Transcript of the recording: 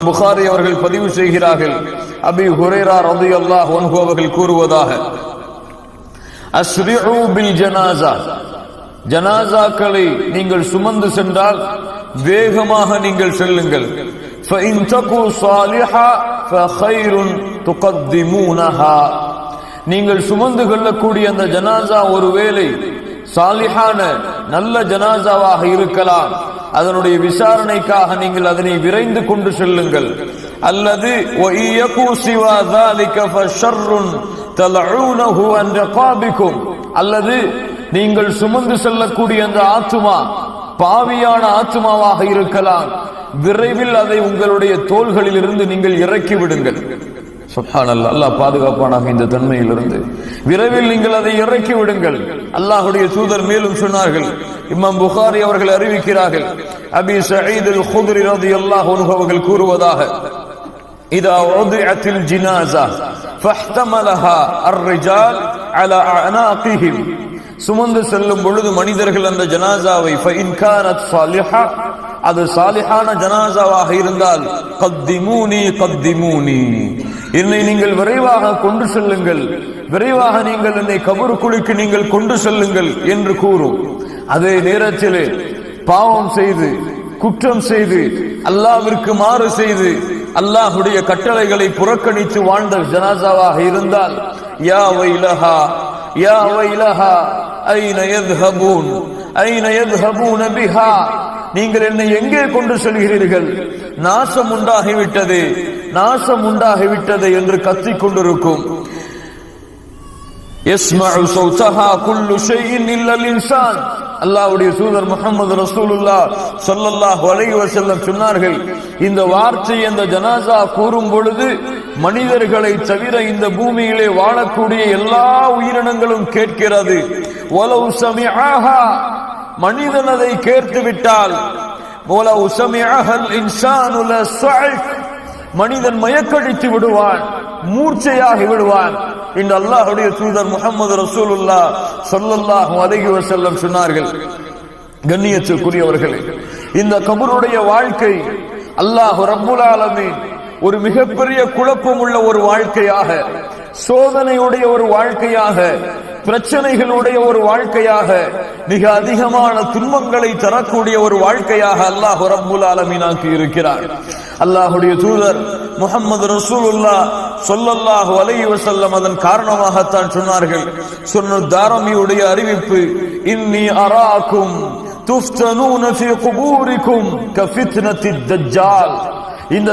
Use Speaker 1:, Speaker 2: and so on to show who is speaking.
Speaker 1: புகாரி அவர்கள் பதிவு செய்கிறார்கள், அபி ஹுரைரா ரலியல்லாஹு அன்ஹு அவர்கள் கூறுவதாக, அஸ்ரிஉ பில் ஜனாஸா, ஜனாஸாக்களை நீங்கள் சுமந்து சென்றால் வேகமாக நீங்கள் செல்லுங்கள். ஃபஇன் தகு ஸாலிஹா ஃபகைருன் துகத்திமூனஹா, நீங்கள் சுமந்து கொள்ளக்கூடிய அந்த ஜனாஸா ஒருவேளை சாலிஹான நல்ல ஜனாஸாவாக இருக்கலாம், அதனுடைய விசாரணைக்காக நீங்கள் அதனை விரைந்து கொண்டு செல்லுங்கள். அல்லது அல்லது நீங்கள் சுமந்து செல்லக்கூடிய அந்த ஆத்துமா பாவியான ஆத்துமாவாக இருக்கலாம், விரைவில் அதை உங்களுடைய தோள்களில் இருந்து நீங்கள் இறக்கி விடுங்கள். சுப்ஹானல்லாஹ், அல்லாஹ் பாதுகாப்பானாக இந்த தன்மையிலிருந்து. விரைவில் நீங்கள் அதை இறக்கி விடுங்கள். அல்லாஹ்வுடைய தூதர் மேலும் சொன்னார்கள், இமாம் புகாரி அவர்கள் அறிவிக்கிறார்கள், அபி சயீத் அல் குத்ரி ரலியல்லாஹு அன்ஹு அவர்கள் கூறுவதாக, இதா உதிஅத்தில் ஜினாஸா ஃபஹ்தமலஹா அர்-ரிஜால் அலா அனாகிஹிம், சுமந்து செல்லும் பொழுது மனிதர்கள் அந்த ஜனாஸாவை ஃபஇன் கானத் ஸாலிஹா, அது சாலிஹான ஜனாஸாவாக இருந்தால் கத்திமூனி கத்திமூனி, என்னை நீங்கள் விரைவாக கொண்டு செல்லுங்கள், விரைவாக நீங்கள் என்னை கபருக்குழிக்கு நீங்கள் கொண்டு செல்லுங்கள் என்று கூறும். அதே நேரத்தில் பாவம் செய்து குற்றம் செய்து அல்லாஹ்விற்கு மாறு செய்து அல்லாஹ்வுடைய கட்டளைகளை புறக்கணித்து வாழ்ந்த ஜனாஸாவாக இருந்தால் யா வைலஹா யா வைலஹா ஐன யذهبون ஐன யذهبون பிஹா, நீங்கள் என்னை எங்கே கொண்டு செல்கிறீர்கள், நாசம் உண்டாகிவிட்டது நாசம் உண்டாகிவிட்டது என்று கத்திக் கொண்டிருக்கும். யஸ்மஉ ஸௌதஹா குல்லு ஷைஇன் இல்லல் இன்சான், அல்லாஹ்வுடைய தூதர் முஹம்மது ரசூலுல்லாஹ் ஸல்லல்லாஹு அலைஹி வஸல்லம் சொன்னார்கள், இந்த வார்த்தை அந்த ஜனாஸா கூறும் பொழுது மனிதர்களை தவிர இந்த பூமியிலே வாழக்கூடிய எல்லா உயிரினங்களும் கேட்கிறது. வலவ் சமிஅஹா, மனிதன் அதை கேட்டு விட்டால், வலவ் சமிஅஹல் இன்சானு லஸஅக், மனிதன் மயக்கடித்து விடுவான், மூர்ச்சையாகி விடுவான் என்று அல்லாஹ்வுடைய தூதர் முஹம்மது ரசூலுல்லாஹ் ஸல்லல்லாஹு அலைஹி வஸல்லம் சொன்னார்கள். கண்ணியத்துக்குரியவர்களே, இந்த கபருடைய வாழ்க்கை அல்லாஹ் ரப்புல் ஆலமீன் ஒரு மிகப்பெரிய குழப்பம் உள்ள ஒரு வாழ்க்கையாக, சோதனையுடைய ஒரு வாழ்க்கையாக, பிரச்சனைகளுடைய ஒரு வாழ்க்கையாக, மிக அதிகமான துன்பங்களை தரக்கூடிய ஒரு வாழ்க்கையாக அல்லாஹ் ரப்புல் ஆலமீன் ஆக்கி இருக்கிறார். அல்லாஹ்வுடைய தூதர் முஹம்மது ரசூலுல்லாஹ் ஸல்லல்லாஹு அலைஹி வஸல்லம் அதன் காரணமாகத்தான் சொன்னார்கள். சுன்னு தாரமியுடைய அறிவிப்பு, இன்னி அராக்கும் துஃப்தனூன ஃபீ குபூரிக்கும் கஃபித்னத்தித் தஜ்ஜால், இந்த